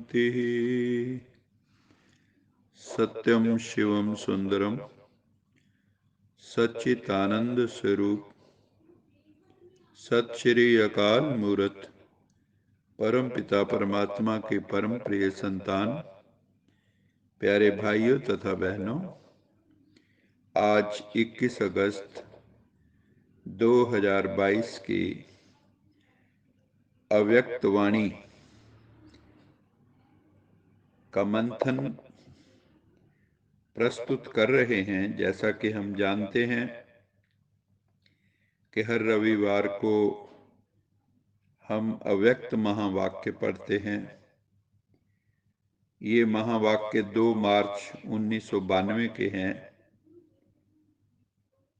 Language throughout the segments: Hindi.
शान्तिः। सत्यं शिवं सुंदरम सच्चिदानंद स्वरूप सत श्री अकाल मूर्त परम पिता परमात्मा के परम प्रिय संतान, प्यारे भाइयों तथा बहनों, आज 21 अगस्त 2022 की अव्यक्त वाणी का मंथन प्रस्तुत कर रहे हैं। जैसा कि हम जानते हैं कि हर रविवार को हम अव्यक्त महावाक्य पढ़ते हैं। ये महावाक्य 2 मार्च 1992 के हैं।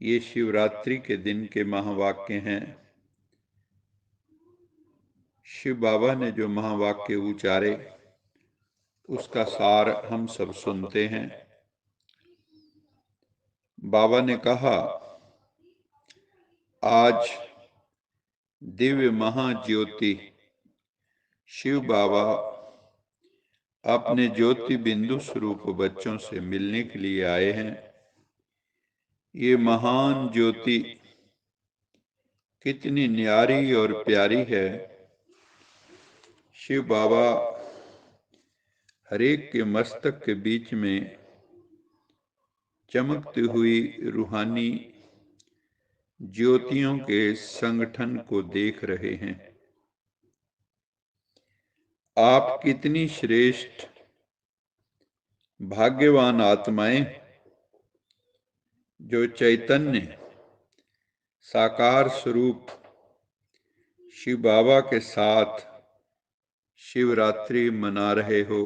ये शिवरात्रि के दिन के महावाक्य हैं। शिव बाबा ने जो महावाक्य उचारे उसका सार हम सब सुनते हैं। बाबा ने कहा, आज दिव्य महाज्योति शिव बाबा अपने ज्योति बिंदु स्वरूप बच्चों से मिलने के लिए आए हैं। ये महान ज्योति कितनी न्यारी और प्यारी है। शिव बाबा हरेक के मस्तक के बीच में चमकती हुई रूहानी ज्योतियों के संगठन को देख रहे हैं। आप कितनी श्रेष्ठ भाग्यवान आत्माएं जो चैतन्य साकार स्वरूप शिव बाबा के साथ शिवरात्रि मना रहे हो।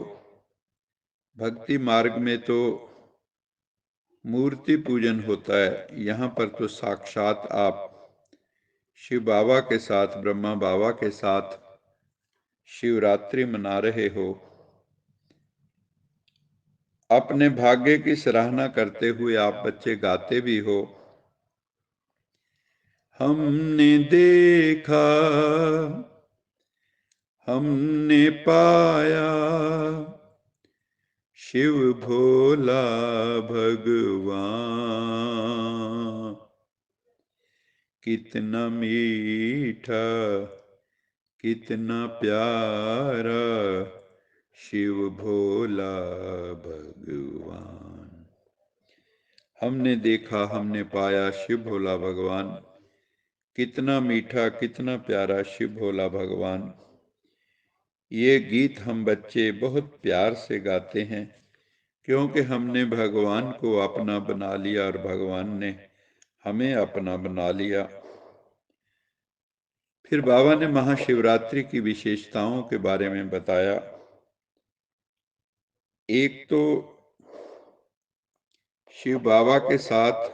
भक्ति मार्ग में तो मूर्ति पूजन होता है, यहाँ पर तो साक्षात आप शिव बाबा के साथ, ब्रह्मा बाबा के साथ शिवरात्रि मना रहे हो। अपने भाग्य की सराहना करते हुए आप बच्चे गाते भी हो, हमने देखा, हमने पाया, शिव भोला भगवान, कितना मीठा कितना प्यारा शिव भोला भगवान। हमने देखा, हमने पाया, शिव भोला भगवान, कितना मीठा कितना प्यारा शिव भोला भगवान। ये गीत हम बच्चे बहुत प्यार से गाते हैं, क्योंकि हमने भगवान को अपना बना लिया और भगवान ने हमें अपना बना लिया। फिर बाबा ने महाशिवरात्रि की विशेषताओं के बारे में बताया। एक तो शिव बाबा के साथ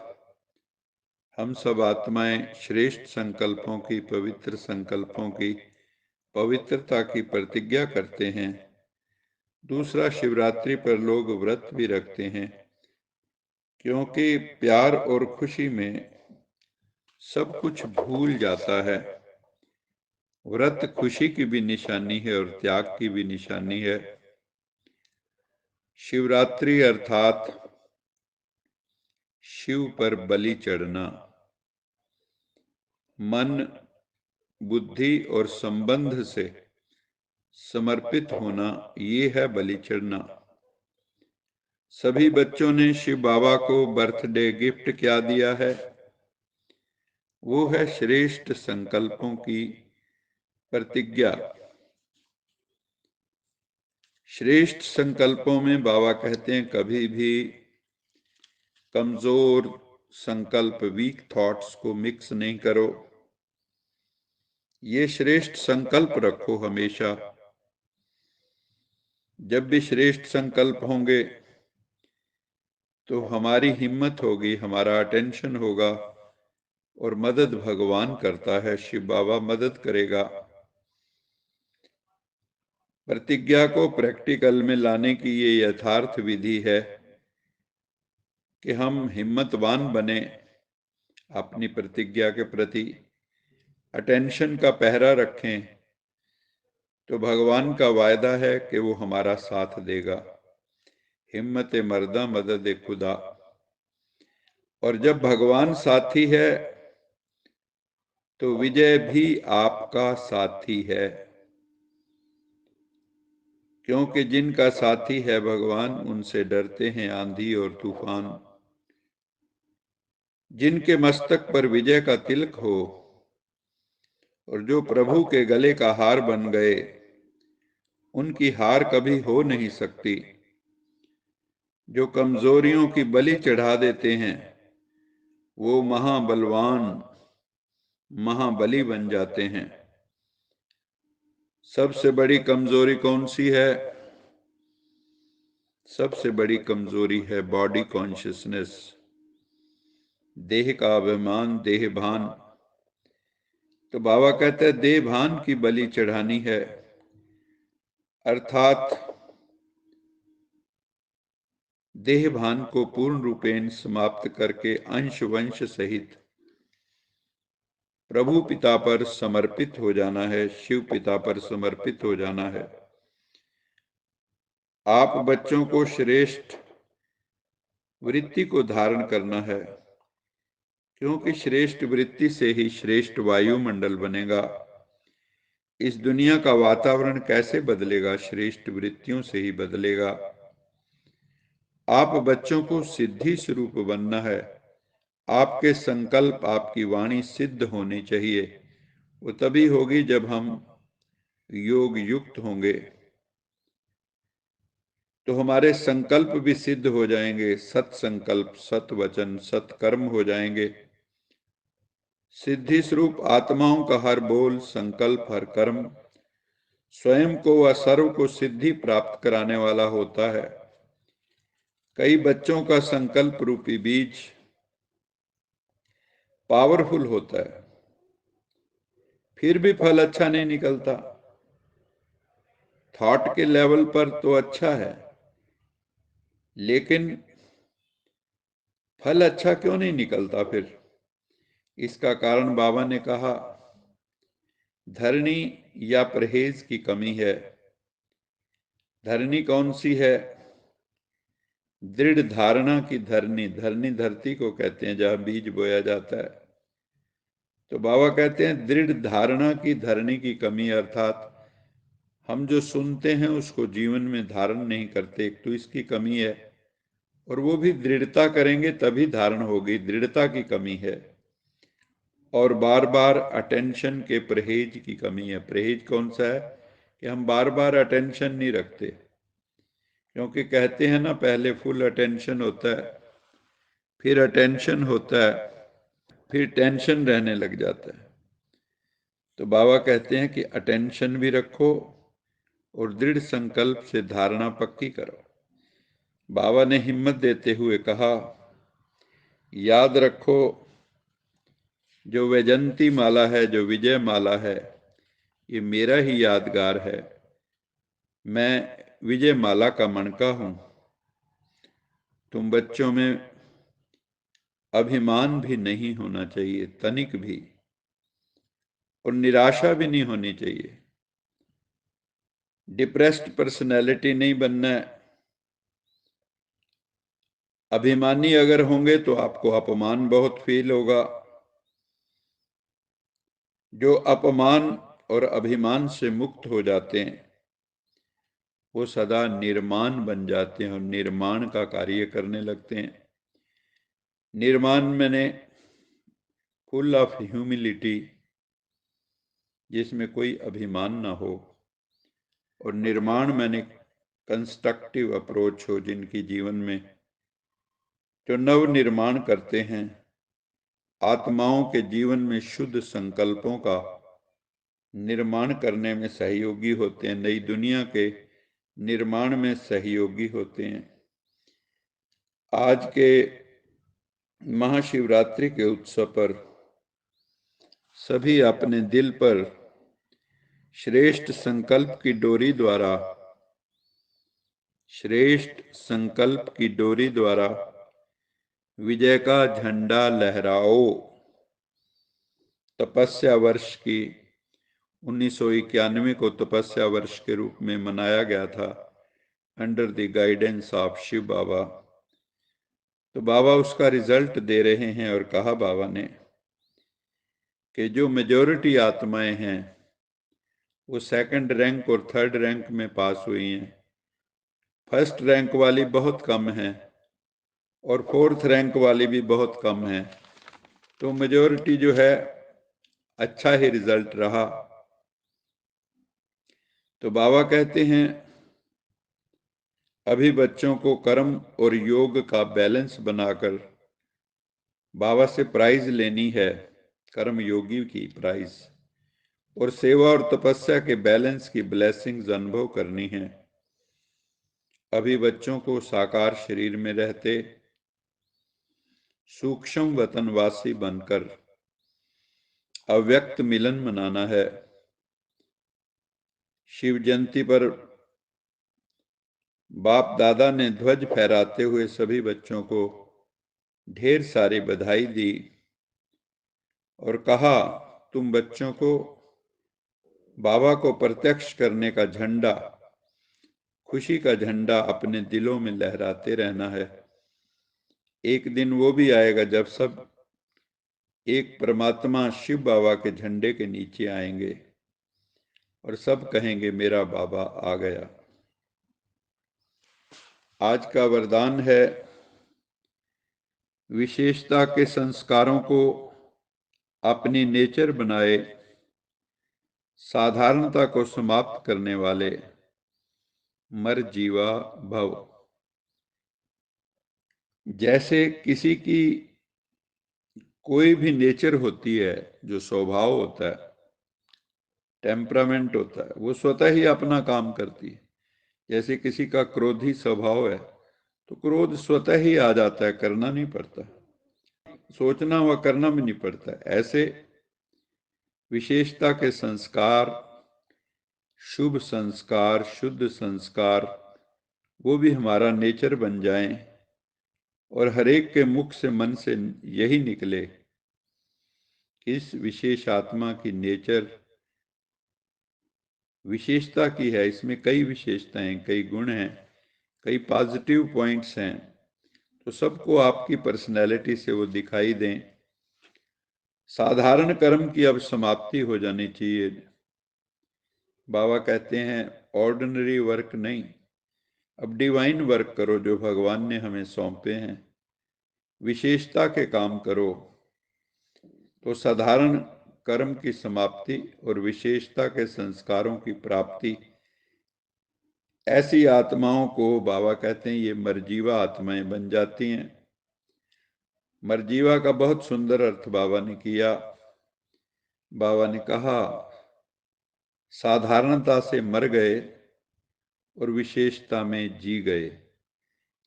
हम सब आत्माएं श्रेष्ठ संकल्पों की, पवित्र संकल्पों की, पवित्रता की प्रतिज्ञा करते हैं। दूसरा, शिवरात्रि पर लोग व्रत भी रखते हैं, क्योंकि प्यार और खुशी में सब कुछ भूल जाता है। व्रत खुशी की भी निशानी है और त्याग की भी निशानी है। शिवरात्रि अर्थात शिव पर बलि चढ़ना, मन, बुद्धि और संबंध से समर्पित होना, ये है बलि चढ़ना। सभी बच्चों ने शिव बाबा को बर्थडे गिफ्ट क्या दिया है? वो है श्रेष्ठ संकल्पों की प्रतिज्ञा। श्रेष्ठ संकल्पों में बाबा कहते हैं कभी भी कमजोर संकल्प, वीक थॉट्स को मिक्स नहीं करो। ये श्रेष्ठ संकल्प रखो हमेशा। जब भी श्रेष्ठ संकल्प होंगे तो हमारी हिम्मत होगी, हमारा अटेंशन होगा और मदद भगवान करता है, शिव बाबा मदद करेगा। प्रतिज्ञा को प्रैक्टिकल में लाने की ये यथार्थ विधि है कि हम हिम्मतवान बने, अपनी प्रतिज्ञा के प्रति अटेंशन का पहरा रखें तो भगवान का वायदा है कि वो हमारा साथ देगा। हिम्मत मर्दा मदद खुदा। और जब भगवान साथी है तो विजय भी आपका साथी है, क्योंकि जिनका साथी है भगवान उनसे डरते हैं आंधी और तूफान। जिनके मस्तक पर विजय का तिलक हो और जो प्रभु के गले का हार बन गए, उनकी हार कभी हो नहीं सकती। जो कमजोरियों की बलि चढ़ा देते हैं वो महाबलवान महाबली बन जाते हैं। सबसे बड़ी कमजोरी कौन सी है? सबसे बड़ी कमजोरी है बॉडी कॉन्शियसनेस, देह का अभिमान, देह भान। तो बाबा कहते हैं देह भान की बलि चढ़ानी है, अर्थात देह भान को पूर्ण रूपेण समाप्त करके अंश वंश सहित प्रभु पिता पर समर्पित हो जाना है, शिव पिता पर समर्पित हो जाना है। आप बच्चों को श्रेष्ठ वृत्ति को धारण करना है, क्योंकि श्रेष्ठ वृत्ति से ही श्रेष्ठ वायुमंडल बनेगा। इस दुनिया का वातावरण कैसे बदलेगा? श्रेष्ठ वृत्तियों से ही बदलेगा। आप बच्चों को सिद्धि स्वरूप बनना है। आपके संकल्प, आपकी वाणी सिद्ध होनी चाहिए। वो तभी होगी जब हम योग युक्त होंगे, तो हमारे संकल्प भी सिद्ध हो जाएंगे। सत संकल्प, सत वचन, सत कर्म हो जाएंगे। सिद्धि स्वरूप आत्माओं का हर बोल, संकल्प, हर कर्म स्वयं को व सर्व को सिद्धि प्राप्त कराने वाला होता है। कई बच्चों का संकल्प रूपी बीज पावरफुल होता है, फिर भी फल अच्छा नहीं निकलता। थॉट के लेवल पर तो अच्छा है, लेकिन फल अच्छा क्यों नहीं निकलता फिर? इसका कारण बाबा ने कहा, धरनी या परहेज की कमी है। धरनी कौन सी है? दृढ़ धारणा की धरनी। धरनी धरती को कहते हैं जहां बीज बोया जाता है। तो बाबा कहते हैं दृढ़ धारणा की धरनी की कमी, अर्थात हम जो सुनते हैं उसको जीवन में धारण नहीं करते, एक तो इसकी कमी है। और वो भी दृढ़ता करेंगे तभी धारण होगी, दृढ़ता की कमी है। और बार बार अटेंशन के परहेज की कमी है। परहेज कौन सा है? कि हम बार बार अटेंशन नहीं रखते, क्योंकि कहते हैं ना, पहले फुल अटेंशन होता है, फिर अटेंशन होता है, फिर टेंशन रहने लग जाता है। तो बाबा कहते हैं कि अटेंशन भी रखो और दृढ़ संकल्प से धारणा पक्की करो। बाबा ने हिम्मत देते हुए कहा, याद रखो जो वैजंती माला है, जो विजय माला है, ये मेरा ही यादगार है। मैं विजय माला का मणका हूं। तुम बच्चों में अभिमान भी नहीं होना चाहिए, तनिक भी, और निराशा भी नहीं होनी चाहिए। डिप्रेस्ड पर्सनैलिटी नहीं बनना है। अभिमानी अगर होंगे तो आपको अपमान बहुत फील होगा। जो अपमान और अभिमान से मुक्त हो जाते हैं वो सदा निर्माण बन जाते हैं और निर्माण का कार्य करने लगते हैं। निर्माण मैंने फुल ऑफ ह्यूमिलिटी, जिसमें कोई अभिमान ना हो। और निर्माण मैंने कंस्ट्रक्टिव अप्रोच हो, जिनकी जीवन में जो नव निर्माण करते हैं, आत्माओं के जीवन में शुद्ध संकल्पों का निर्माण करने में सहयोगी होते हैं, नई दुनिया के निर्माण में सहयोगी होते हैं। आज के महाशिवरात्रि के उत्सव पर सभी अपने दिल पर श्रेष्ठ संकल्प की डोरी द्वारा, श्रेष्ठ संकल्प की डोरी द्वारा विजय का झंडा लहराओ। तपस्या वर्ष की 1991 को तपस्या वर्ष के रूप में मनाया गया था under the guidance of Shiv Baba. तो बाबा उसका रिजल्ट दे रहे हैं और कहा बाबा ने कि जो मेजॉरिटी आत्माएं हैं वो सेकंड रैंक और थर्ड रैंक में पास हुई हैं, फर्स्ट रैंक वाली बहुत कम है और फोर्थ रैंक वाली भी बहुत कम है। तो मेजॉरिटी जो है अच्छा ही रिजल्ट रहा। तो बाबा कहते हैं अभी बच्चों को कर्म और योग का बैलेंस बनाकर बाबा से प्राइज लेनी है, कर्म योगी की प्राइज, और सेवा और तपस्या के बैलेंस की ब्लेसिंग्स अनुभव करनी है। अभी बच्चों को साकार शरीर में रहते सूक्ष्म वतनवासी बनकर अव्यक्त मिलन मनाना है। शिव जयंती पर बाप दादा ने ध्वज फहराते हुए सभी बच्चों को ढेर सारी बधाई दी और कहा तुम बच्चों को बाबा को प्रत्यक्ष करने का झंडा, खुशी का झंडा अपने दिलों में लहराते रहना है। एक दिन वो भी आएगा जब सब एक परमात्मा शिव बाबा के झंडे के नीचे आएंगे और सब कहेंगे मेरा बाबा आ गया। आज का वरदान है विशेषता के संस्कारों को अपनी नेचर बनाए, साधारणता को समाप्त करने वाले मर जीवा भव। जैसे किसी की कोई भी नेचर होती है, जो स्वभाव होता है, टेम्परामेंट होता है, वो स्वतः ही अपना काम करती है। जैसे किसी का क्रोधी स्वभाव है तो क्रोध स्वतः ही आ जाता है, करना नहीं पड़ता, सोचना व करना भी नहीं पड़ता। ऐसे विशेषता के संस्कार, शुभ संस्कार, शुद्ध संस्कार, वो भी हमारा नेचर बन जाएं और हरेक के मुख से मन से यही निकले कि इस विशेष आत्मा की नेचर विशेषता की है, इसमें कई विशेषताएं, कई गुण हैं, कई पॉजिटिव पॉइंट्स हैं, तो सबको आपकी पर्सनैलिटी से वो दिखाई दें। साधारण कर्म की अब समाप्ति हो जानी चाहिए। बाबा कहते हैं ऑर्डिनरी वर्क नहीं, अब डिवाइन वर्क करो जो भगवान ने हमें सौंपे हैं। विशेषता के काम करो तो साधारण कर्म की समाप्ति और विशेषता के संस्कारों की प्राप्ति। ऐसी आत्माओं को बाबा कहते हैं ये मरजीवा आत्माएं बन जाती हैं। मरजीवा का बहुत सुंदर अर्थ बाबा ने किया। बाबा ने कहा साधारणता से मर गए और विशेषता में जी गए,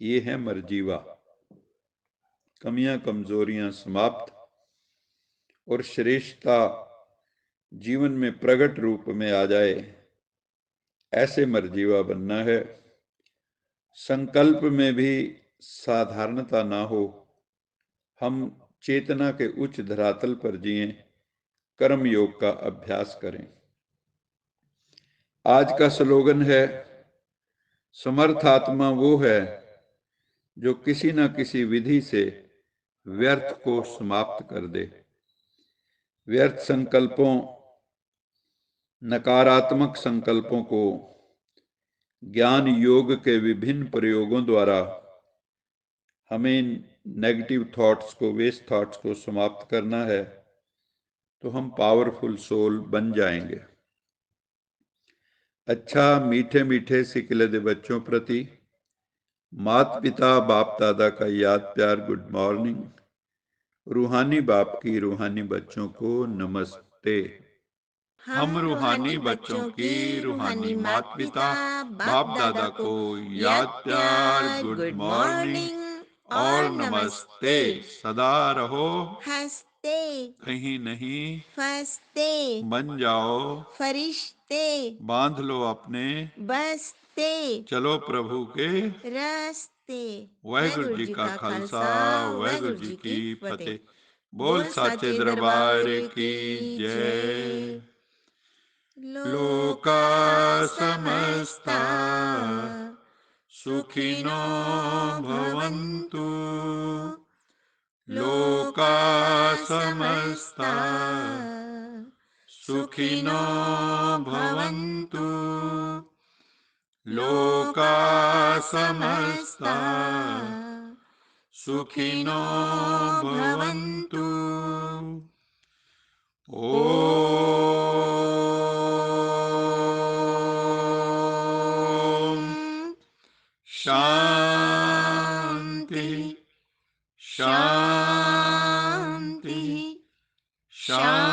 ये है मरजीवा। कमियां कमजोरियां समाप्त और श्रेष्ठता जीवन में प्रकट रूप में आ जाए, ऐसे मरजीवा बनना है। संकल्प में भी साधारणता ना हो, हम चेतना के उच्च धरातल पर जिए, कर्म योग का अभ्यास करें। आज का स्लोगन है समर्थ आत्मा वो है जो किसी न किसी विधि से व्यर्थ को समाप्त कर दे। व्यर्थ संकल्पों, नकारात्मक संकल्पों को ज्ञान योग के विभिन्न प्रयोगों द्वारा हमें नेगेटिव थॉट्स को, वेस्ट थॉट्स को समाप्त करना है, तो हम पावरफुल सोल बन जाएंगे। अच्छा, मीठे मीठे सिकले दे बच्चों प्रति माता पिता बाप दादा का याद प्यार गुड मॉर्निंग। रूहानी बाप की रूहानी बच्चों को नमस्ते। हम रूहानी बच्चों की रूहानी माता पिता बाप दादा को याद प्यार गुड मॉर्निंग और नमस्ते। सदा रहो हंसते, कहीं नहीं फंसते, बन जाओ फरिश्ते, बांध लो अपने बस्ते, चलो प्रभु के रास्ते। वाहिगुरु जी का खालसा, वाहिगुरु जी की फतेह। बोल साचे दरबार की जय। लोका समस्ता सुखिनो भवन्तु। लोका समस्ता सुखिनो भवन्तु। लोका समस्ता सुखिनो भवन्तु। ओम शांति शांति शांति।